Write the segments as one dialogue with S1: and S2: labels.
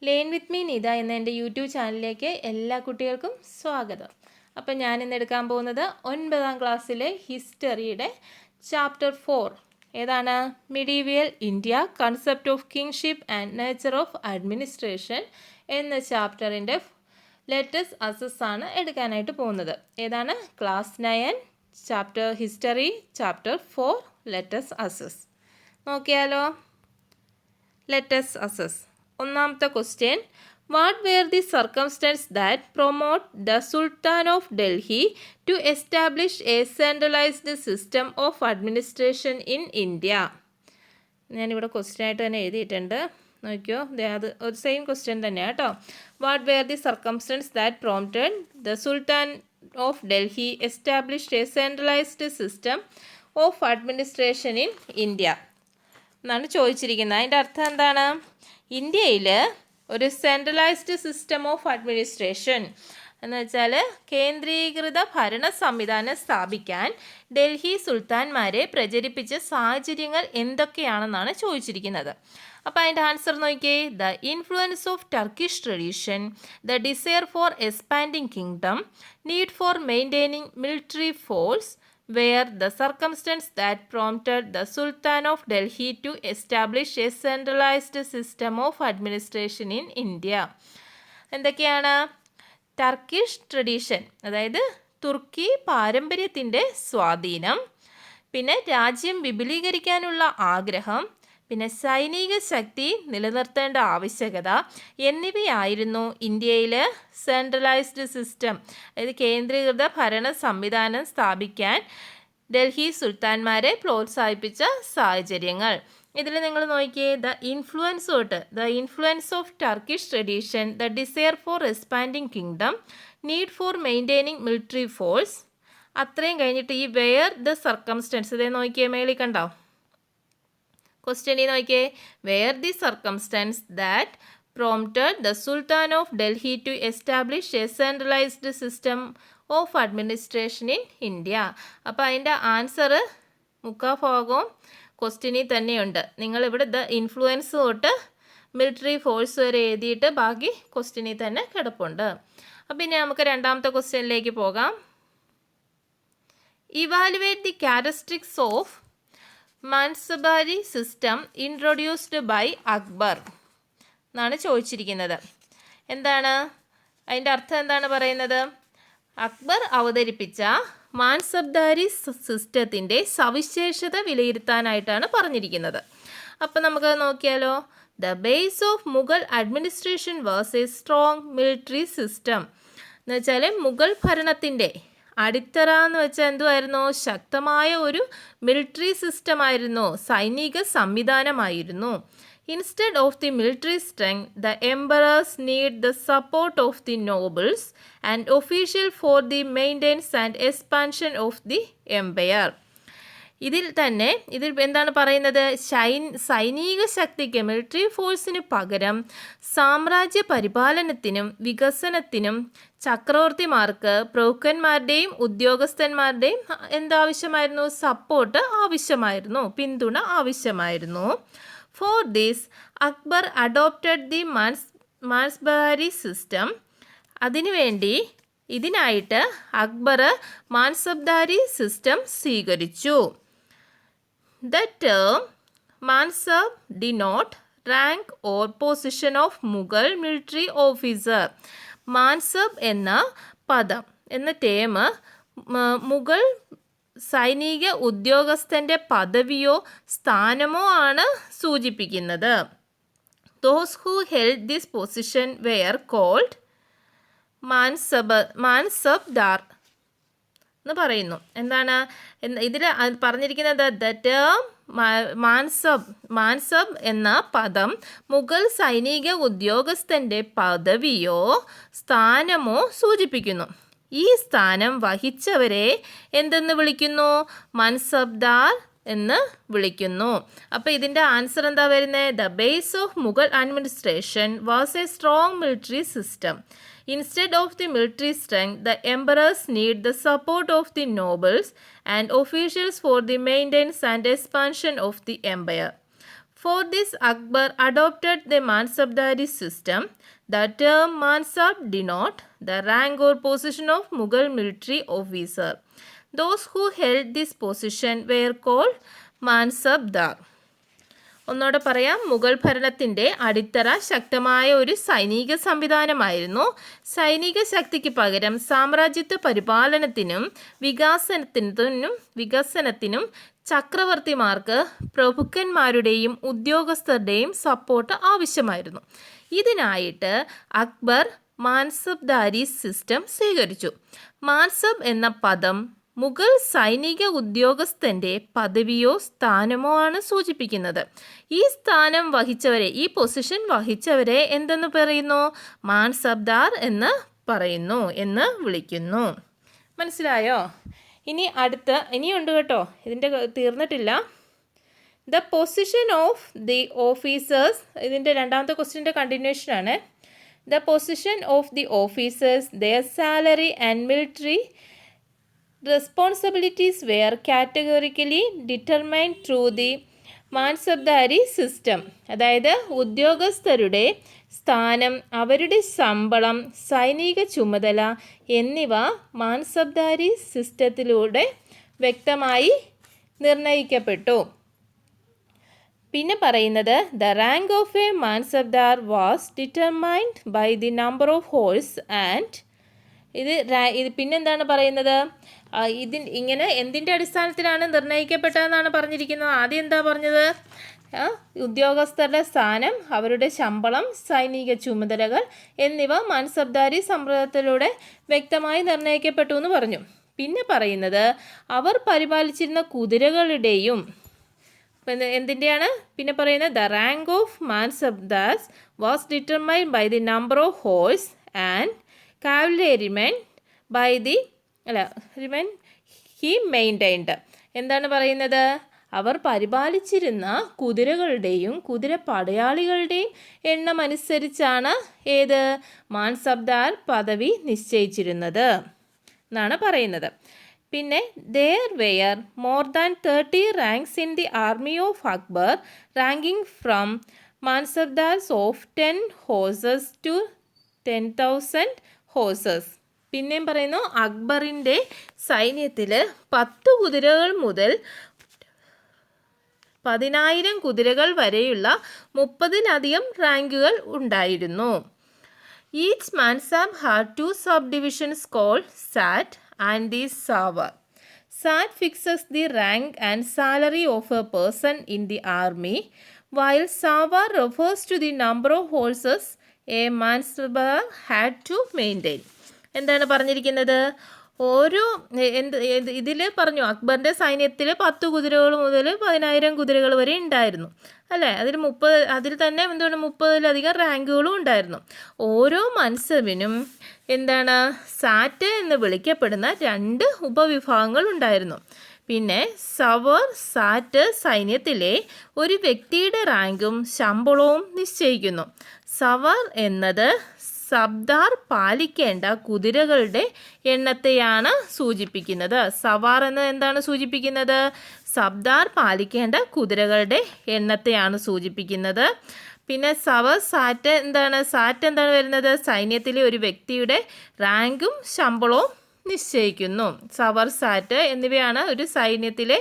S1: Learn with me Nita എന്ന എൻ്റെ YouTube ചാനലിലേക്ക് എല്ലാ കുട്ടികൾക്കും സ്വാഗതം. അപ്പം ഞാനിന്ന് എടുക്കാൻ പോകുന്നത് 9ാം ക്ലാസ്സിലെ ഹിസ്റ്ററിയുടെ ചാപ്റ്റർ 4 ഏതാണ്? Medieval India, concept of kingship and nature of administration എന്ന ചാപ്റ്ററിൻ്റെ ലെറ്റസ് അസസ് ആണ് എടുക്കാനായിട്ട് പോകുന്നത്. ഏതാണ്? Class 9 chapter history chapter 4 let's assess. നോക്കിയാലോ. Let's assess. ഒന്നാമത്തെ question, what were the circumstances that promote the sultan of Delhi to establish a centralised system of administration in India? ഞാനിവിടെ question ആയിട്ട് തന്നെ എഴുതിയിട്ടുണ്ട്, നോക്കിയോ. അത് ഒരു സെയിം ക്വസ്റ്റ്യൻ തന്നെയാണ് കേട്ടോ. What were the circumstances that prompted the sultan of Delhi established a centralised system of administration in India എന്നാണ് ചോദിച്ചിരിക്കുന്നത്. അതിൻ്റെ അർത്ഥം എന്താണ്? ഇന്ത്യയിൽ ഒരു സെൻട്രലൈസ്ഡ് സിസ്റ്റം ഓഫ് അഡ്മിനിസ്ട്രേഷൻ എന്ന് വെച്ചാൽ കേന്ദ്രീകൃത ഭരണ സംവിധാനം സ്ഥാപിക്കാൻ ഡൽഹി സുൽത്താൻമാരെ പ്രചരിപ്പിച്ച സാഹചര്യങ്ങൾ എന്തൊക്കെയാണെന്നാണ് ചോദിച്ചിരിക്കുന്നത്. അപ്പോൾ അതിൻ്റെ ആൻസർ നോക്കിയേ. The influence of Turkish tradition, the desire for expanding kingdom, need for maintaining military force, where the circumstance that prompted the Sultan of Delhi to establish a centralized system of administration in India. എന്തൊക്കെയാണ്? Turkish tradition, അതായത് തുർക്കി പാരമ്പര്യത്തിൻ്റെ സ്വാധീനം, പിന്നെ രാജ്യം വിപുലീകരിക്കാനുള്ള ആഗ്രഹം, പിന്നെ സൈനിക ശക്തി നിലനിർത്തേണ്ട ആവശ്യകത എന്നിവയായിരുന്നു ഇന്ത്യയിൽ സെൻട്രലൈസ്ഡ് സിസ്റ്റം, അതായത് കേന്ദ്രീകൃത ഭരണ സംവിധാനം സ്ഥാപിക്കാൻ ഡൽഹി സുൽത്താൻമാരെ പ്രോത്സാഹിപ്പിച്ച സാഹചര്യങ്ങൾ. ഇതിൽ നിങ്ങൾ നോക്കിയേ. ദ ഇൻഫ്ലുവൻസ് തൊട്ട് the influence of Turkish tradition, the desire for expanding kingdom, need for maintaining military force, അത്രയും കഴിഞ്ഞിട്ട് ഈ വെയർ ദ സർക്കംസ്റ്റൻസ്, ഇതേ നോക്കിയേ, മേളിൽ കണ്ടോ ക്വസ്റ്റ്യനിൽ നോക്കിയേ. Were the circumstances that prompted the sultan of Delhi to establish a centralised system of administration in India. അപ്പോൾ അതിൻ്റെ ആൻസർ മുക്കാഭാഗവും ക്വസ്റ്റ്യനിൽ തന്നെയുണ്ട്. നിങ്ങളിവിടെ ദ ഇൻഫ്ലുവൻസ് തൊട്ട് മിലിറ്ററി ഫോഴ്സ് വരെ എഴുതിയിട്ട് ബാക്കി ക്വസ്റ്റ്യനിൽ തന്നെ കിടപ്പുണ്ട്. അപ്പം ഇനി നമുക്ക് രണ്ടാമത്തെ ക്വസ്റ്റ്യനിലേക്ക് പോകാം. Evaluate the characteristics of mansabdari system introduced by Akbar എന്നാണ് ചോദിച്ചിരിക്കുന്നത്. എന്താണ് അതിൻ്റെ അർത്ഥം? എന്താണ് പറയുന്നത്? അക്ബർ അവതരിപ്പിച്ച മാൻസബ്ദാരി സിസ്റ്റത്തിൻ്റെ സവിശേഷത വിലയിരുത്താനായിട്ടാണ് പറഞ്ഞിരിക്കുന്നത്. അപ്പം നമുക്കത് നോക്കിയാലോ. The base of Mughal administration was A strong military system എന്ന് വെച്ചാൽ മുഗൾ ഭരണത്തിൻ്റെ അടിത്തറ എന്ന് വെച്ചാൽ എന്തുമായിരുന്നു? ശക്തമായ ഒരു മിലിറ്ററി സിസ്റ്റം ആയിരുന്നു, സൈനിക സംവിധാനമായിരുന്നു. Instead of the military strength, the emperor's need the support of the nobles and official for the maintenance and expansion of the empire. ഇതിൽ എന്താണ് പറയുന്നത്? സൈനിക ശക്തിക്ക്, മിലിറ്ററി ഫോഴ്സിന് പകരം സാമ്രാജ്യ പരിപാലനത്തിനും വികസനത്തിനും ചക്രവർത്തിമാർക്ക്, പ്രഭുക്കന്മാരുടെയും ഉദ്യോഗസ്ഥന്മാരുടെയും എന്താവശ്യമായിരുന്നു? സപ്പോർട്ട് ആവശ്യമായിരുന്നു, പിന്തുണ ആവശ്യമായിരുന്നു. For this Akbar adopted the mansabdari system. ഇതിനായിട്ട് അക്ബർ മാൻസബ്ദാരി സിസ്റ്റം സ്വീകരിച്ചു. The term Mansab denote rank or position of Mughal military officer. Mansab എന്ന പദം എന്ന ടേം മുഗൾ സൈനിക ഉദ്യോഗസ്ഥൻ്റെ പദവിയോ സ്ഥാനമോ ആണ് സൂചിപ്പിക്കുന്നത്. Those who held this position were called mansabdar എന്ന് പറയുന്നു. എന്താണ് ഇതിൽ പറഞ്ഞിരിക്കുന്നത്? ദ ടേം മാൻസബ് എന്ന പദം മുഗൾ സൈനിക ഉദ്യോഗസ്ഥൻ്റെ പദവിയോ സ്ഥാനമോ സൂചിപ്പിക്കുന്നു. ഈ സ്ഥാനം വഹിച്ചവരെ എന്തെന്ന് വിളിക്കുന്നു? മൻസബ്ദാർ എന്ന് വിളിക്കുന്നു. അപ്പോൾ ഇതിൻ്റെ ആൻസർ എന്താ വരുന്നത്? The base of Mughal administration was A strong military system. Instead of the military strength, the emperors need the support of the nobles and officials for the maintenance and expansion of the empire. For this, Akbar adopted the Mansabdari system. The term Mansab denote the rank or position of Mughal military officer. Those who held this position were called Mansabdar. ഒന്നോടെ പറയാം, മുഗൾ ഭരണത്തിൻ്റെ അടിത്തറ ശക്തമായ ഒരു സൈനിക സംവിധാനമായിരുന്നു. സൈനിക ശക്തിക്ക് പകരം സാമ്രാജ്യത്വ പരിപാലനത്തിനും വികസനത്തിനും ചക്രവർത്തിമാർക്ക് പ്രഭുക്കന്മാരുടെയും ഉദ്യോഗസ്ഥരുടെയും സപ്പോർട്ട് ആവശ്യമായിരുന്നു. ഇതിനായിട്ട് അക്ബർ മാൻസബ്ദാരി സിസ്റ്റം സ്വീകരിച്ചു. മാൻസബ് എന്ന പദം മുഗൾ സൈനിക ഉദ്യോഗസ്ഥൻ്റെ പദവിയോ സ്ഥാനമോ ആണ് സൂചിപ്പിക്കുന്നത്. ഈ സ്ഥാനം വഹിച്ചവരെ, ഈ പൊസിഷൻ വഹിച്ചവരെ എന്തെന്ന് പറയുന്നു? മാൻസബ്ദാർ എന്ന് പറയുന്നു, എന്ന് വിളിക്കുന്നു. മനസ്സിലായോ? ഇനിയുണ്ട് കേട്ടോ, ഇതിൻ്റെ തീർന്നിട്ടില്ല. The position of the officers, ഇതിൻ്റെ രണ്ടാമത്തെ ക്വസ്റ്റ്യൻ്റെ കണ്ടിന്യൂഷനാണ്. The position of the officers, their salary and military responsibilities were categorically determined through the mansabdari system. അതായത് ഉദ്യോഗസ്ഥരുടെ സ്ഥാനം, അവരുടെ ശമ്പളം, സൈനിക ചുമതല എന്നിവ മാൻസബ്ദാരി സിസ്റ്റത്തിലൂടെ വ്യക്തമായി നിർണയിക്കപ്പെട്ടു. പിന്നെ പറയുന്നത്, the rank of a mansabdar was determined by the number of horse and ഇത് പിന്നെന്താണ് പറയുന്നത്? ഇങ്ങനെ എന്തിൻ്റെ അടിസ്ഥാനത്തിലാണ് നിർണ്ണയിക്കപ്പെട്ടതെന്നാണ് പറഞ്ഞിരിക്കുന്നത്. ആദ്യം എന്താ പറഞ്ഞത്? ഉദ്യോഗസ്ഥരുടെ സ്ഥാനം, അവരുടെ ശമ്പളം, സൈനിക ചുമതലകൾ എന്നിവ മാൻസബ്ദാരി സമ്പ്രദായത്തിലൂടെ വ്യക്തമായി നിർണ്ണയിക്കപ്പെട്ടു എന്ന് പറഞ്ഞു. പിന്നെ പറയുന്നത്, അവർ പരിപാലിച്ചിരുന്ന കുതിരകളുടെയും എന്തിൻ്റെയാണ് പിന്നെ പറയുന്നത്? The rank of mansabdars was determined by the number of horse and cavalrymen by the he maintained. എന്താണ് പറയുന്നത്? അവർ പരിപാലിച്ചിരുന്ന കുതിരകളുടെയും കുതിര പടയാളികളുടെയും എണ്ണം അനുസരിച്ചാണ് മാൻസബ്ദാർ പദവി നിശ്ചയിച്ചിരുന്നത് എന്നാണ് പറയുന്നത്. പിന്നെ there were more than 30 ranks in the army of Akbar, ranking from mansabdars of 10 horses to 10,000 horses. പിന്നെയും പറയുന്നു, അക്ബറിൻ്റെ സൈന്യത്തിൽ 10 കുതിരകൾ മുതൽ 10,000 കുതിരകൾ വരെയുള്ള 30-ലധികം റാങ്കുകൾ ഉണ്ടായിരുന്നു. Each mansab had 2 subdivisions called Sat and the Sawar. Sat fixes the rank and salary of a person in the army, while Sawar refers to the number of horses a mansabdar had to maintain. എന്താണ് പറഞ്ഞിരിക്കുന്നത്? ഇതിൽ പറഞ്ഞു, അക്ബറിൻ്റെ സൈന്യത്തിൽ 10 കുതിരകൾ മുതൽ 10,000 കുതിരകൾ വരെ ഉണ്ടായിരുന്നു അല്ലേ? അതിൽ തന്നെ 30-ലധികം റാങ്കുകളും ഉണ്ടായിരുന്നു. ഓരോ മൻസബിനും സാറ്റ് എന്ന് വിളിക്കപ്പെടുന്ന 2 ഉപവിഭാഗങ്ങൾ ഉണ്ടായിരുന്നു. പിന്നെ സവർ, സാറ്റ് സൈന്യത്തിലെ ഒരു വ്യക്തിയുടെ റാങ്കും ശമ്പളവും നിശ്ചയിക്കുന്നു. സവർ എന്നത് സബ്ദാർ പാലിക്കേണ്ട കുതിരകളുടെ എണ്ണത്തെയാണ് സൂചിപ്പിക്കുന്നത്. സവാർ എന്നത് എന്താണ് സൂചിപ്പിക്കുന്നത്? സബ്ദാർ പാലിക്കേണ്ട കുതിരകളുടെ എണ്ണത്തെയാണ് സൂചിപ്പിക്കുന്നത്. പിന്നെ സവർ, സാറ്റ് എന്താണ് വരുന്നത്? സൈന്യത്തിലെ ഒരു വ്യക്തിയുടെ റാങ്കും ശമ്പളവും നിശ്ചയിക്കുന്നു. സവർ, സാറ്റ് എന്നിവയാണ് ഒരു സൈന്യത്തിലെ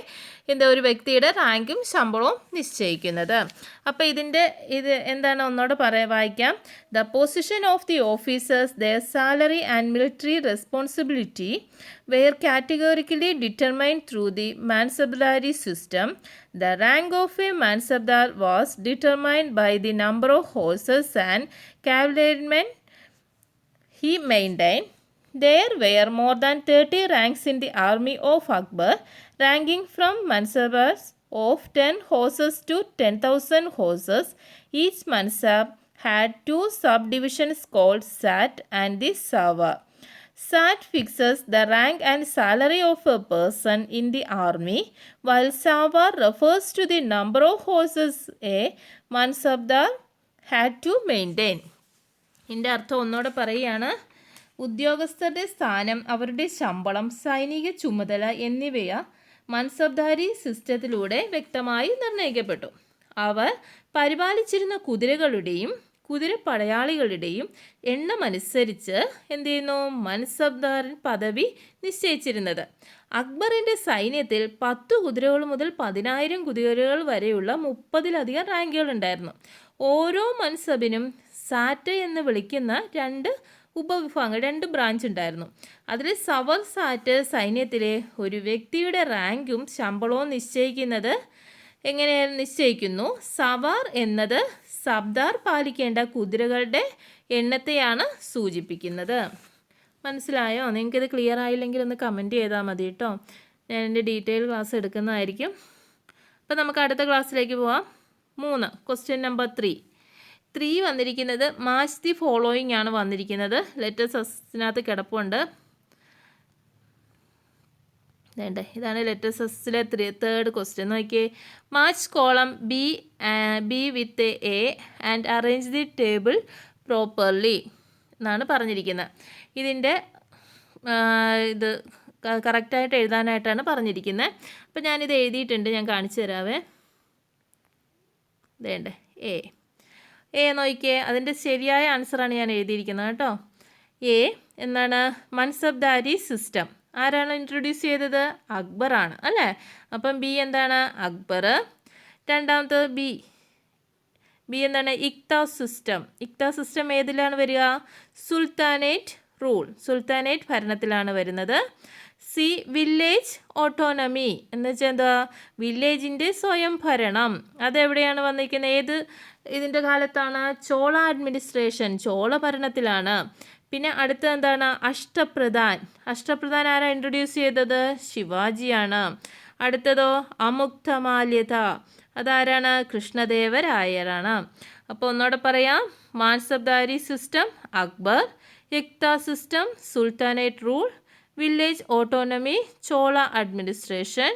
S1: ഒരു വ്യക്തിയുടെ റാങ്കും ശമ്പളവും നിശ്ചയിക്കുന്നത്. അപ്പോൾ ഇത് എന്താണ് ഒന്നോട് വായിക്കാം. The position of the officers, their salary and military responsibility were categorically determined through the mansabdari system. The rank of a mansabdar was determined by the number of horses and cavalrymen he maintained. There were more than 30 ranks in the army of Akbar, ranking from mansabars of 10 horses to 10,000 horses. Each mansab had 2 subdivisions called Sat and the Sawar. Sat fixes the rank and salary of a person in the army, while Sawar refers to the number of horses a mansabdar had to maintain. ഇതിൻ്റെ അർത്ഥം ഒന്നോടെ പറയുകയാണ്. ഉദ്യോഗസ്ഥരുടെ സ്ഥാനം, അവരുടെ ശമ്പളം, സൈനിക ചുമതല എന്നിവ മൻസബ്ദാരി സിസ്റ്റത്തിലൂടെ വ്യക്തമായി നിർണ്ണയിക്കപ്പെട്ടു. അവർ പരിപാലിച്ചിരുന്ന കുതിരകളുടെയും കുതിരപ്പടയാളികളുടെയും എണ്ണമനുസരിച്ച് എന്ത് ചെയ്യുന്നു മൻസബ്ദാർ പദവി നിശ്ചയിച്ചിരുന്നത്. അക്ബറിൻ്റെ സൈന്യത്തിൽ 10 കുതിരകൾ മുതൽ 10,000 കുതിരകൾ വരെയുള്ള 30-ലധികം റാങ്കുകൾ ഉണ്ടായിരുന്നു. ഓരോ മൻസബിനും സാറ്റ് എന്ന് വിളിക്കുന്ന 2 ഉപവിഭാഗങ്ങൾ, 2 ബ്രാഞ്ച് ഉണ്ടായിരുന്നു. അതിൽ സവർ സാറ്റ് സൈന്യത്തിലെ ഒരു വ്യക്തിയുടെ റാങ്കും ശമ്പളവും നിശ്ചയിക്കുന്നത് എങ്ങനെ നിശ്ചയിക്കുന്നു? സവാർ എന്നത് സബ്ദാർ പാലിക്കേണ്ട കുതിരകളുടെ എണ്ണത്തെയാണ് സൂചിപ്പിക്കുന്നത്. മനസ്സിലായോ? നിങ്ങൾക്കിത് ക്ലിയർ ആയില്ലെങ്കിൽ ഒന്ന് കമൻറ്റ് ചെയ്താൽ മതി കേട്ടോ. ഞാൻ എൻ്റെ ഡീറ്റെയിൽ ക്ലാസ് എടുക്കുന്നതായിരിക്കും. അപ്പോൾ നമുക്ക് അടുത്ത ക്ലാസ്സിലേക്ക് പോവാം. 3 ക്വസ്റ്റ്യൻ നമ്പർ 3 വന്നിരിക്കുന്നത് മാച്ച് ദി ഫോളോയിങ് ആണ് വന്നിരിക്കുന്നത്. ലെറ്റേഴ്സ് എസിനകത്ത് കിടപ്പുണ്ട്. വേണ്ടേ, ഇതാണ് ലെറ്റേഴ്സ് എസിലെ 3rd ക്വസ്റ്റ്യൻ. നോക്കിയേ. Match column B with a and arrange the table properly എന്നാണ് പറഞ്ഞിരിക്കുന്നത്. ഇതിൻ്റെ ഇത് കറക്റ്റായിട്ട് എഴുതാനായിട്ടാണ് പറഞ്ഞിരിക്കുന്നത്. അപ്പോൾ ഞാനിത് എഴുതിയിട്ടുണ്ട്, ഞാൻ കാണിച്ചു തരാവേ. വേണ്ടേ എ നോക്കിയേ, അതിൻ്റെ ശരിയായ ആൻസറാണ് ഞാൻ എഴുതിയിരിക്കുന്നത് കേട്ടോ. എ എന്താണ്? മൻസബ്ദാരി സിസ്റ്റം ആരാണ് ഇൻട്രൊഡ്യൂസ് ചെയ്തത്? അക്ബറാണ് അല്ലേ. അപ്പം ബി എന്താണ്? അക്ബർ. രണ്ടാമത്തത് ബി എന്താണ്? ഇക്ത സിസ്റ്റം ഏതിലാണ് വരിക? സുൽത്താനേറ്റ് റൂൾ, സുൽത്താനേറ്റ് ഭരണത്തിലാണ് വരുന്നത്. സി വില്ലേജ് ഓട്ടോണമി എന്ന് വെച്ചാൽ എന്താ? വില്ലേജിൻ്റെ സ്വയം ഭരണം. അതെവിടെയാണ് വന്നിരിക്കുന്നത്? ഇതിൻ്റെ കാലത്താണ്? ചോള അഡ്മിനിസ്ട്രേഷൻ, ചോള ഭരണത്തിലാണ്. പിന്നെ അടുത്ത എന്താണ്? അഷ്ടപ്രധാൻ ആരാ ഇൻട്രൊഡ്യൂസ് ചെയ്തത്? ശിവാജിയാണ്. അടുത്തതോ അമുക്തമാല്യത, അതാരാണ്? കൃഷ്ണദേവരായരാണ്. അപ്പോൾ ഒന്നോടെ പറയാം. Mansabdari system Akbar, iqta system sultanate rule, village autonomy Chola administration,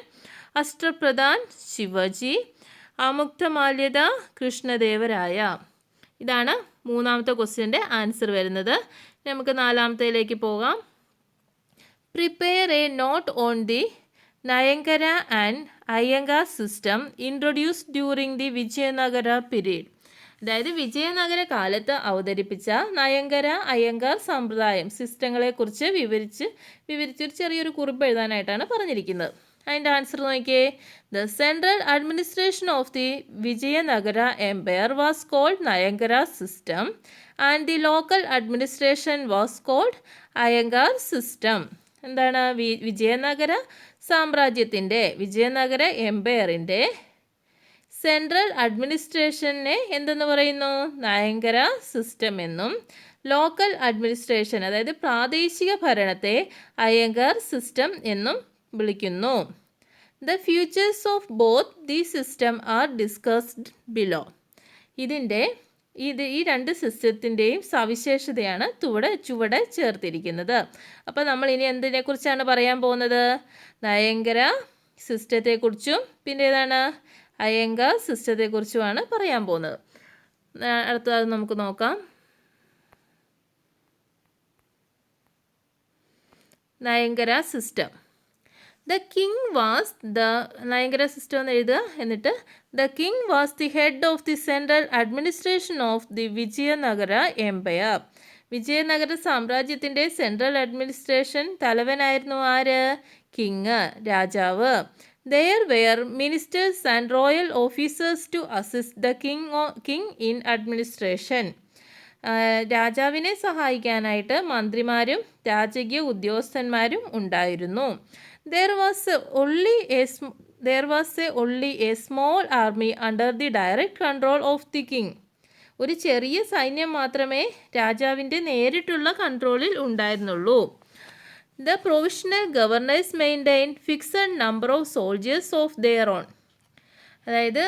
S1: Ashtapradhan Shivaji, Amuktamalyada Krishnadevaraya. ഇതാണ് 3ാമത്തെ ക്വസ്റ്റ്യൻ്റെ ആൻസർ വരുന്നത്. നമുക്ക് 4ാമത്തേലേക്ക് പോകാം. Prepare a note on the nayankara and ayyangar system introduced during the Vijayanagara period. അതായത് വിജയനഗര കാലത്ത് അവതരിപ്പിച്ച നയങ്കര അയ്യങ്കാർ സമ്പ്രദായം സിസ്റ്റങ്ങളെക്കുറിച്ച് വിവരിച്ചൊരു ചെറിയൊരു കുറിപ്പ് എഴുതാനായിട്ടാണ് പറഞ്ഞിരിക്കുന്നത്. അതിൻ്റെ ആൻസർ നോക്കിയേ. The central administration of the Vijayanagara empire was called nayankara system and the local administration was called ayyangar system. എന്താണ്? വിജയനഗര സാമ്രാജ്യത്തിൻ്റെ, വിജയനഗര എംപയറിൻ്റെ സെൻട്രൽ അഡ്മിനിസ്ട്രേഷനെ എന്തെന്ന് പറയുന്നു? നയങ്കര സിസ്റ്റം എന്നും ലോക്കൽ അഡ്മിനിസ്ട്രേഷൻ അതായത് പ്രാദേശിക ഭരണത്തെ അയ്യങ്കാർ സിസ്റ്റം എന്നും വിളിക്കുന്നു. The features of both the system are discussed below. ഈ 2 സിസ്റ്റത്തിൻ്റെയും സവിശേഷതയാണ് ചുവടെ ചേർത്തിരിക്കുന്നത്. അപ്പോൾ നമ്മൾ ഇനി എന്തിനെക്കുറിച്ചാണ് പറയാൻ പോകുന്നത്? നയങ്കര സിസ്റ്റത്തെക്കുറിച്ചും പിന്നെ ഏതാണ്? അയ്യങ്കാർ സിസ്റ്റത്തെക്കുറിച്ചുമാണ് പറയാൻ പോകുന്നത്. അടുത്തത് നമുക്ക് നോക്കാം. Nayankara system. The king was nayankara system എന്ന് എഴുതുക. എന്നിട്ട് the king was the head of the central administration of the Vijayanagara empire. Vijayanagara സാമ്രാജ്യത്തിൻ്റെ സെൻട്രൽ അഡ്മിനിസ്ട്രേഷൻ തലവനായിരുന്നു ആര്? കിങ്, രാജാവ്. There were ministers and royal officers to assist the king in administration. രാജാവിനെ സഹായിക്കാനായിട്ട് മന്ത്രിമാരും രാജകീയ ഉദ്യോഗസ്ഥന്മാരും ഉണ്ടായിരുന്നു. There was only a small army under the direct control of the king. ഒരു ചെറിയ സൈന്യം മാത്രമേ രാജാവിൻ്റെ നേരിട്ടുള്ള കൺട്രോളിൽ ഉണ്ടായിരുന്നുള്ളൂ. The provisional governors maintained fixed number of soldiers of their own. അതായത്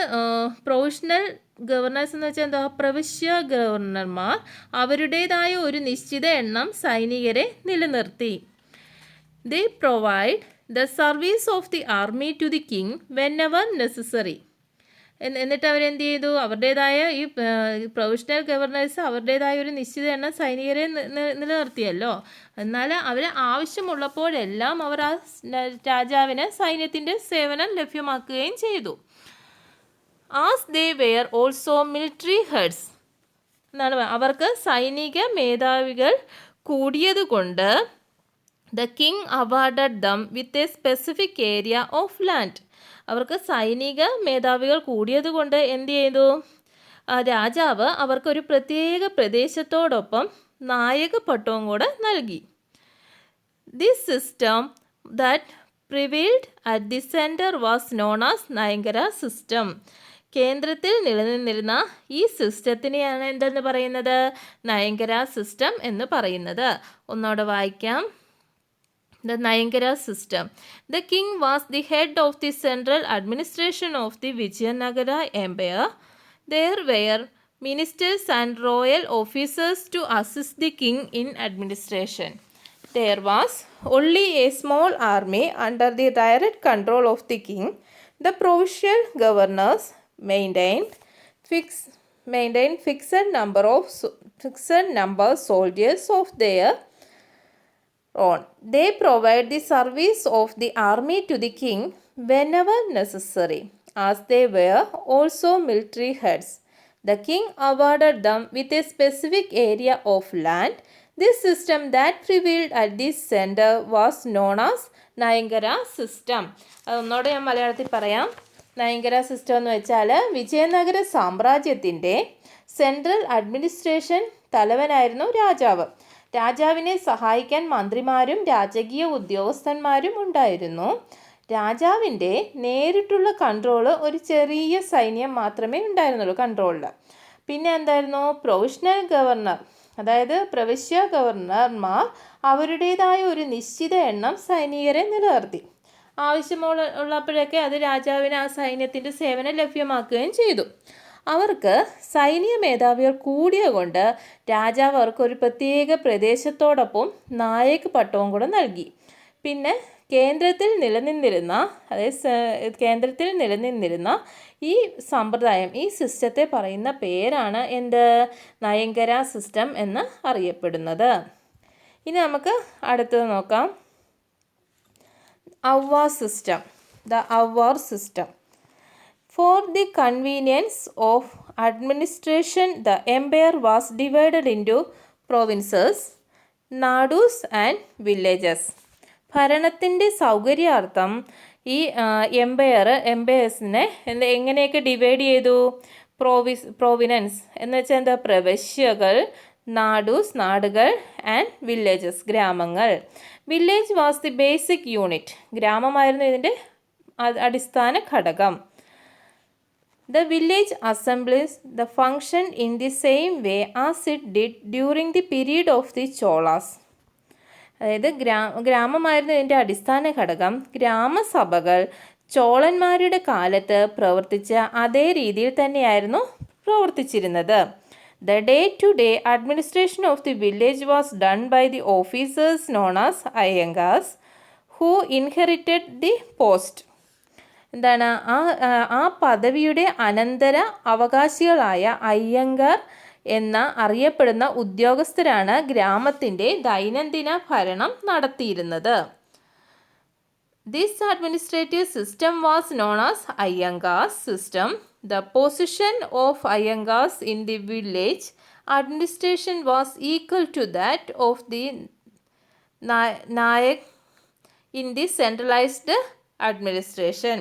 S1: പ്രൊവിഷണൽ ഗവർണേഴ്സ് എന്ന് വെച്ചാൽ എന്താ? പ്രവിശ്യ ഗവർണർമാർ അവരുടേതായ ഒരു നിശ്ചിത എണ്ണം സൈനികരെ നിലനിർത്തി. They provide the service of the army to the king whenever necessary. എന്നിട്ട് അവരെന്ത് ചെയ്തു? അവരുടേതായ ഈ പ്രൊവിഷണൽ ഗവർണേഴ്സ് അവരുടേതായ ഒരു നിശ്ചിത എണ്ണം സൈനികരെ നിലനിർത്തിയല്ലോ. എന്നാൽ അവർ ആവശ്യമുള്ളപ്പോഴെല്ലാം അവർ ആ രാജാവിന് സൈന്യത്തിൻ്റെ സേവനം ലഭ്യമാക്കുകയും ചെയ്തു. As they were also military heads എന്നാണ് അവർക്ക് സൈനിക മേധാവികൾ കൂടിയതുകൊണ്ട് the king awarded them with a specific area of land. അവർക്ക് സൈനിക മേധാവികൾ കൂടിയതുകൊണ്ട് എന്ത് ചെയ്തു? രാജാവ് അവർക്കൊരു പ്രത്യേക പ്രദേശത്തോടൊപ്പം നായക പട്ടവും കൂടെ നൽകി. This system that prevailed at the centre was known as nayankara system. കേന്ദ്രത്തിൽ നിലനിന്നിരുന്ന ഈ സിസ്റ്റത്തിനെയാണ് എന്തെന്ന് പറയുന്നത്? നയങ്കര സിസ്റ്റം എന്ന് പറയുന്നത്. ഒന്നോടെ വായിക്കാം. The Nayangara system. The king was the head of the central administration of the Vijayanagara Empire. There were ministers and royal officers to assist the king in administration. There was only a small army under the direct control of the king. The provincial governors maintained fixed number soldiers of their own. They provide the service of the army to the king whenever necessary, as they were also military heads. The king awarded them with a specific area of land. This system that prevailed at this center was known as Nayangara system. അതൊന്നോടെ ഞാൻ മലയാളത്തിൽ പറയാം. നയങ്കര system എന്ന് വെച്ചാൽ വിജയനഗര സാമ്രാജ്യത്തിൻ്റെ central administration തലവനായിരുന്നു രാജാവ്. രാജാവിനെ സഹായിക്കാൻ മന്ത്രിമാരും രാജകീയ ഉദ്യോഗസ്ഥന്മാരും ഉണ്ടായിരുന്നു. രാജാവിൻ്റെ നേരിട്ടുള്ള കൺട്രോള് ഒരു ചെറിയ സൈന്യം മാത്രമേ ഉണ്ടായിരുന്നുള്ളൂ കൺട്രോളിൽ. പിന്നെ എന്തായിരുന്നു? പ്രൊവിഷണൽ ഗവർണർ, അതായത് പ്രവിശ്യ ഗവർണർമാർ അവരുടേതായ ഒരു നിശ്ചിത എണ്ണം സൈനികരെ നിലനിർത്തി. ആവശ്യമുള്ളപ്പോഴൊക്കെ അത് രാജാവിന് ആ സൈന്യത്തിൻ്റെ സേവനം ലഭ്യമാക്കുകയും ചെയ്തു. അവർക്ക് സൈനിക മേധാവികൾ കൂടിയ കൊണ്ട് രാജാവ് അവർക്ക് ഒരു പ്രത്യേക പ്രദേശത്തോടൊപ്പം നായക പട്ടവും കൂടെ നൽകി. പിന്നെ കേന്ദ്രത്തിൽ നിലനിന്നിരുന്ന ഈ സമ്പ്രദായം, ഈ സിസ്റ്റത്തെ പറയുന്ന പേരാണ് എന്ത്? നയങ്കര സിസ്റ്റം എന്ന് അറിയപ്പെടുന്നത്. ഇനി നമുക്ക് അടുത്തത് നോക്കാം. ഔവാർ സിസ്റ്റം. ദ ഔവാർ system. For the convenience of administration, the empire was divided into provinces, nadus and villages. ഭരണത്തിൻ്റെ സൗകര്യാർത്ഥം ഈ എംപയേഴ്സിനെ എങ്ങനെയൊക്കെ ഡിവൈഡ് ചെയ്തു? പ്രോവിനൻസ് എന്ന് വെച്ചാൽ എന്താ? പ്രവിശ്യകൾ, നാഡൂസ് നാടുകൾ, ആൻഡ് വില്ലേജസ് ഗ്രാമങ്ങൾ. Village was the basic unit. ഗ്രാമമായിരുന്നു ഇതിൻ്റെ അടിസ്ഥാന ഘടകം. The village assemblies the function in the same way as it did during the period of the Cholas. അതായത് ഗ്രാമമായിരുന്നു ഇതിൻ്റെ അടിസ്ഥാന ഘടകം. ഗ്രാമസഭകൾ ചോളന്മാരുടെ കാലത്ത് പ്രവർത്തിച്ച അതേ രീതിയിൽ തന്നെയായിരുന്നു പ്രവർത്തിച്ചിരുന്നത്. The day-to-day administration of the village was done by the officers known as Iyengars, who inherited the post. എന്താണ്? ആ പദവിയുടെ അനന്തര അവകാശികളായ അയ്യങ്കാർ എന്ന അറിയപ്പെടുന്ന ഉദ്യോഗസ്ഥരാണ് ഗ്രാമത്തിൻ്റെ ദൈനംദിന ഭരണം നടത്തിയിരുന്നത്. This administrative system was known as ayyangas system. The position of ayyangas in the village administration was equal to that of the nayak in the centralised administration.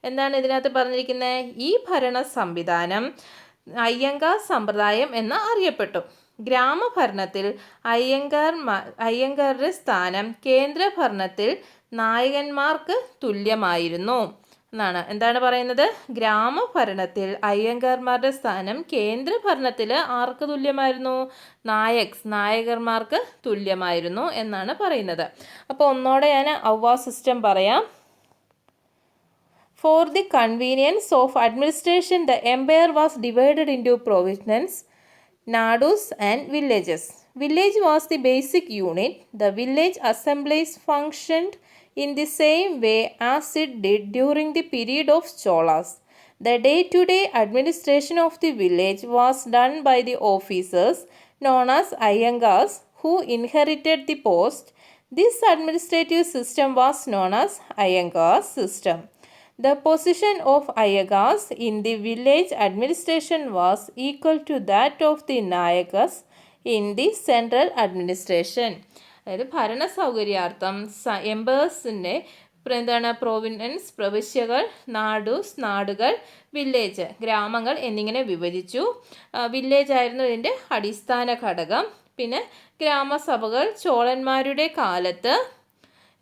S1: എന്താണ് ഇതിനകത്ത് പറഞ്ഞിരിക്കുന്നത്? ഈ ഭരണ സംവിധാനം അയ്യങ്കാർ സമ്പ്രദായം എന്ന് അറിയപ്പെട്ടു. ഗ്രാമഭരണത്തിൽ അയ്യങ്കാരുടെ സ്ഥാനം കേന്ദ്രഭരണത്തിൽ നായകന്മാർക്ക് തുല്യമായിരുന്നു എന്നാണ്. എന്താണ് പറയുന്നത്? ഗ്രാമഭരണത്തിൽ അയ്യങ്കാർമാരുടെ സ്ഥാനം കേന്ദ്രഭരണത്തിൽ ആർക്ക് തുല്യമായിരുന്നു? നായകന്മാർക്ക് തുല്യമായിരുന്നു എന്നാണ് പറയുന്നത്. അപ്പോൾ ഒന്നോടെ ഞാൻ ഔവാ സിസ്റ്റം പറയാം. For the convenience of administration, the empire was divided into provinces, nadus and villages. Village was the basic unit. The village assemblies functioned in the same way as it did during the period of Cholas. The day-to-day administration of the village was done by the officers known as Iyengars, who inherited the post. This administrative system was known as Iyengar system. The position of Ayyagars in the village administration was equal to that of the Nayakas in the central administration. അതായത് ഭരണ സൗകര്യാർത്ഥം എംപേഴ്സിൻ്റെ എന്താണ് province പ്രവിശ്യകൾ, നാടുകൾ, village ഗ്രാമങ്ങൾ എന്നിങ്ങനെ വിഭജിച്ചു. Village ആയിരുന്നു ഇതിൻ്റെ അടിസ്ഥാന ഘടകം. പിന്നെ ഗ്രാമസഭകൾ ചോളന്മാരുടെ കാലത്ത്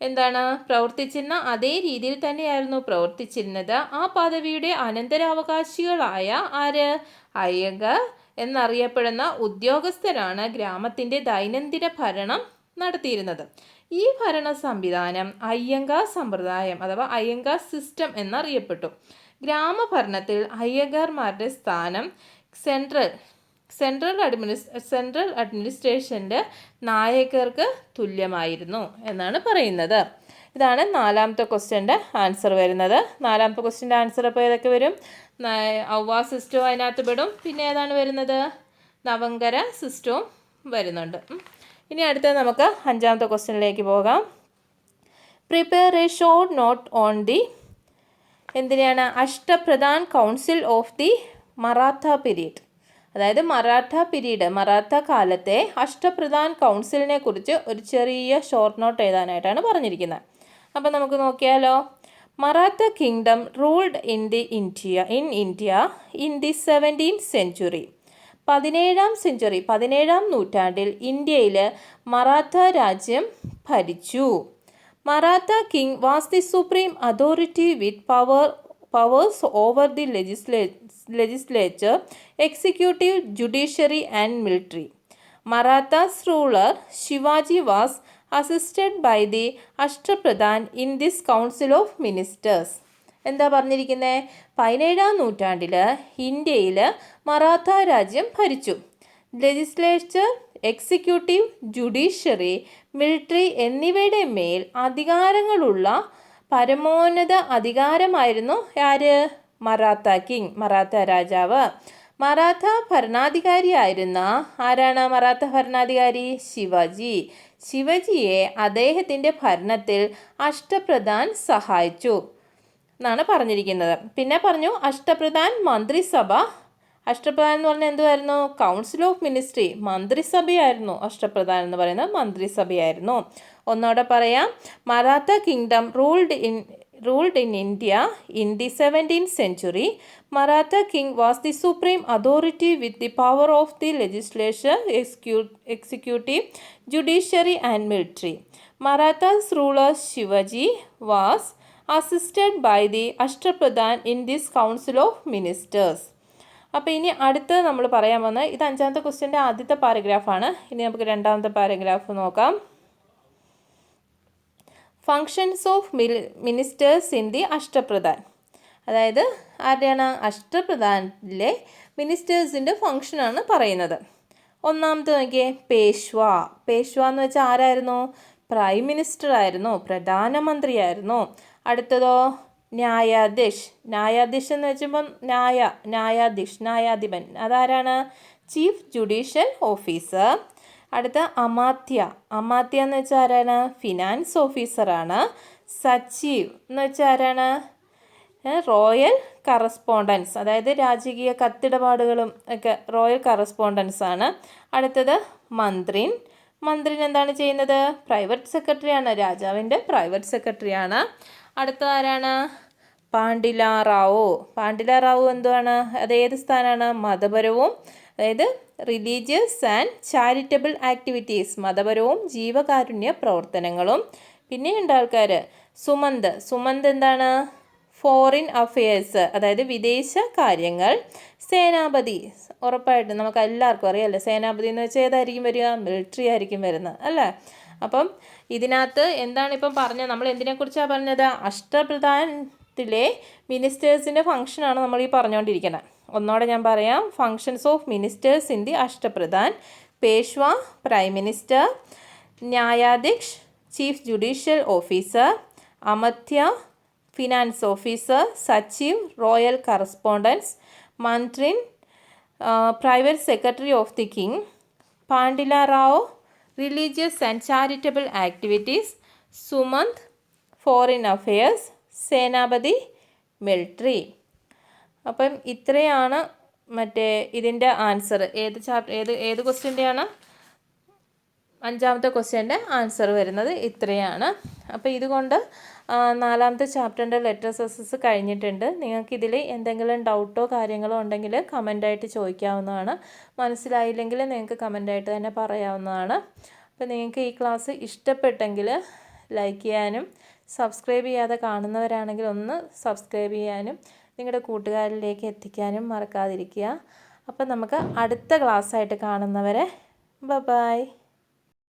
S1: എന്താണ് പ്രവർത്തിച്ചിരുന്ന അതേ രീതിയിൽ തന്നെയായിരുന്നു പ്രവർത്തിച്ചിരുന്നത്. ആ പദവിയുടെ അനന്തരാവകാശികളായ ആര്? അയ്യങ്കാർ എന്നറിയപ്പെടുന്ന ഉദ്യോഗസ്ഥരാണ് ഗ്രാമത്തിൻ്റെ ദൈനംദിന ഭരണം നടത്തിയിരുന്നത്. ഈ ഭരണ സംവിധാനം അയ്യങ്കാർ സമ്പ്രദായം അഥവാ അയ്യങ്കാർ സിസ്റ്റം എന്നറിയപ്പെട്ടു. ഗ്രാമഭരണത്തിൽ അയ്യങ്കാർമാരുടെ സ്ഥാനം സെൻട്രൽ അഡ്മിനിസ്ട്രേഷൻ്റെ നായകർക്ക് തുല്യമായിരുന്നു എന്നാണ് പറയുന്നത്. ഇതാണ് 4ാമത്തെ ക്വസ്റ്റ്യൻ്റെ ആൻസർ വരുന്നത്. 4ാമത്തെ ക്വസ്റ്റ്യൻ്റെ ആൻസർ അപ്പോൾ ഏതൊക്കെ വരും? ഔവ സിസ്റ്റവും അതിനകത്ത് പെടും. പിന്നെ ഏതാണ് വരുന്നത്? നവങ്കര സിസ്റ്റവും വരുന്നുണ്ട്. ഇനി അടുത്തത് നമുക്ക് 5ാമത്തെ ക്വസ്റ്റ്യനിലേക്ക് പോകാം. Prepare a short note on the എന്തിനാണ് Ashtapradhan council of the Maratha period. അതായത് മറാത്ത കാലത്തെ അഷ്ടപ്രധാൻ കൗൺസിലിനെ കുറിച്ച് ഒരു ചെറിയ ഷോർട്ട് നോട്ട് എഴുതാനായിട്ടാണ് പറഞ്ഞിരിക്കുന്നത്. അപ്പോൾ നമുക്ക് നോക്കിയാലോ. Maratha kingdom ruled in India in the 17th century. 17ാം നൂറ്റാണ്ടിൽ ഇന്ത്യയിൽ മറാത്ത രാജ്യം ഭരിച്ചു. Maratha king was the supreme authority with powers over the legislature, executive, judiciary and military. Maratha's ruler Shivaji was assisted by the Ashtapradhan in this council of ministers. എന്താ പറഞ്ഞിരിക്കുന്നത്? 17ാം നൂറ്റാണ്ടിൽ ഇന്ത്യയിൽ മറാത്ത രാജ്യം ഭരിച്ചു. ലെജിസ്ലേച്ചർ, എക്സിക്യൂട്ടീവ്, ജുഡീഷ്യറി, മിലിറ്ററി എന്നിവയുടെ മേൽ അധികാരങ്ങളുള്ള പരമോന്നത അധികാരമായിരുന്നു ആര്? മറാത്ത കിങ്, മറാത്ത രാജാവ്. മറാത്ത ഭരണാധികാരിയായിരുന്ന ആരാണ് മറാത്ത ഭരണാധികാരി? ശിവജിയെ അദ്ദേഹത്തിൻ്റെ ഭരണത്തിൽ അഷ്ടപ്രധാൻ സഹായിച്ചു എന്നാണ് പറഞ്ഞിരിക്കുന്നത്. പിന്നെ പറഞ്ഞു അഷ്ടപ്രധാൻ മന്ത്രിസഭ. അഷ്ടപ്രധാൻ എന്ന് പറഞ്ഞാൽ എന്തുമായിരുന്നു? കൗൺസിൽ ഓഫ് മിനിസ്ട്രി, മന്ത്രിസഭയായിരുന്നു. അഷ്ടപ്രധാൻ എന്ന് പറയുന്നത് മന്ത്രിസഭയായിരുന്നു. ഒന്നോടെ പറയാം. Maratha kingdom ruled in India in the 17th century. Maratha king was the supreme authority with the power of the legislature, executive, judiciary and military. Maratha's ruler Shivaji was assisted by the Ashtapradhan in this council of ministers. അപ്പോൾ ഇനി അടുത്ത് നമ്മൾ പറയാൻ പോകുന്നത് ഇത് 5ാമത്തെ ക്വസ്റ്റ്യൻ്റെ ആദ്യത്തെ പാരഗ്രാഫാണ്. ഇനി നമുക്ക് 2ാമത്തെ പാരഗ്രാഫ് നോക്കാം. Functions of ministers in the Ashtapradhan. അതായത് ആരുടെയാണ്? അഷ്ടപ്രധാനിലെ മിനിസ്റ്റേഴ്സിൻ്റെ ഫങ്ഷനാണ് പറയുന്നത്. ഒന്നാമത്തെ നോക്കിയേ, പേഷ്വ എന്ന് വെച്ചാൽ ആരായിരുന്നു? പ്രൈം മിനിസ്റ്റർ ആയിരുന്നു, പ്രധാനമന്ത്രിയായിരുന്നു. അടുത്തതോ ന്യായാധീഷ് എന്ന് വെച്ചുമ്പോൾ ന്യായാധിപൻ അതാരാണ്? Chief judicial officer. അടുത്ത അമാത്യ എന്ന് വെച്ചാൽ ആരാണ്? ഫിനാൻസ് ഓഫീസറാണ്. സച്ചീവ് എന്ന് വെച്ചാൽ ആരാണ്? റോയൽ കറസ്പോണ്ടൻസ്, അതായത് രാജകീയ കത്തിടപാടുകളും ഒക്കെ റോയൽ കറസ്പോണ്ടൻസ് ആണ്. അടുത്തത് മന്ത്രിൻ എന്താണ് ചെയ്യുന്നത്? പ്രൈവറ്റ് സെക്രട്ടറിയാണ്, രാജാവിൻ്റെ പ്രൈവറ്റ് സെക്രട്ടറിയാണ്. അടുത്ത ആരാണ്? പാണ്ഡിലാറാവു എന്തുവാണ്? അത് ഏത് സ്ഥാനമാണ്? മതപരവും, അതായത് റിലീജിയസ് ആൻഡ് ചാരിറ്റബിൾ ആക്ടിവിറ്റീസ്, മതപരവും ജീവകാരുണ്യ പ്രവർത്തനങ്ങളും. പിന്നെയുണ്ട് ആൾക്കാർ. സുമന്ത് എന്താണ്? ഫോറിൻ അഫയേഴ്സ്, അതായത് വിദേശ കാര്യങ്ങൾ. സേനാപതി, ഉറപ്പായിട്ടും നമുക്ക് എല്ലാവർക്കും അറിയാമല്ലോ. സേനാപതി എന്ന് വെച്ചാൽ ഏതായിരിക്കും വരിക? മിലിറ്ററി ആയിരിക്കും വരുന്നത് അല്ലേ. അപ്പം ഇതിനകത്ത് എന്താണ് ഇപ്പം പറഞ്ഞത്? നമ്മൾ എന്തിനെക്കുറിച്ചാണ് പറഞ്ഞത്? അഷ്ടപ്രധാനത്തിലെ മിനിസ്റ്റേഴ്സിൻ്റെ ഫംഗ്ഷനാണ് നമ്മൾ ഈ പറഞ്ഞുകൊണ്ടിരിക്കുന്നത്. ഒന്നോടെ ഞാൻ പറയാം. Functions of ministers in the Ashtapradhan. Peshwa, prime minister. Nyayadhish, chief judicial officer. Amatya, finance officer. Sachiv, royal correspondence. Mantrin, private secretary of the king. Panditrao, religious and charitable activities. Sumant, foreign affairs. Senapati, military. അപ്പം ഇത്രയാണ് മറ്റേ ഇതിൻ്റെ ആൻസർ. ഏത് ക്വസ്റ്റ്യൻ്റെയാണ്? 5ാമത്തെ ക്വസ്റ്റ്യൻ്റെ ആൻസർ വരുന്നത് ഇത്രയാണ്. അപ്പോൾ ഇതുകൊണ്ട് 4ാമത്തെ ചാപ്റ്ററിൻ്റെ ലെറ്റർ സക്സസ് കഴിഞ്ഞിട്ടുണ്ട്. നിങ്ങൾക്കിതിൽ എന്തെങ്കിലും ഡൗട്ടോ കാര്യങ്ങളോ ഉണ്ടെങ്കിൽ കമൻ്റായിട്ട് ചോദിക്കാവുന്നതാണ്. മനസ്സിലായില്ലെങ്കിൽ നിങ്ങൾക്ക് കമൻ്റായിട്ട് തന്നെ പറയാവുന്നതാണ്. അപ്പോൾ നിങ്ങൾക്ക് ഈ ക്ലാസ് ഇഷ്ടപ്പെട്ടെങ്കിൽ ലൈക്ക് ചെയ്യാനും സബ്സ്ക്രൈബ് ചെയ്യാതെ കാണുന്നവരാണെങ്കിൽ ഒന്ന് സബ്സ്ക്രൈബ് ചെയ്യാനും നിങ്ങളുടെ കൂട്ടുകാരിലേക്ക് എത്തിക്കാനും മറക്കാതിരിക്കുക. അപ്പോൾ നമുക്ക് അടുത്ത ക്ലാസ്സായിട്ട് കാണുന്നവരെ ബൈ.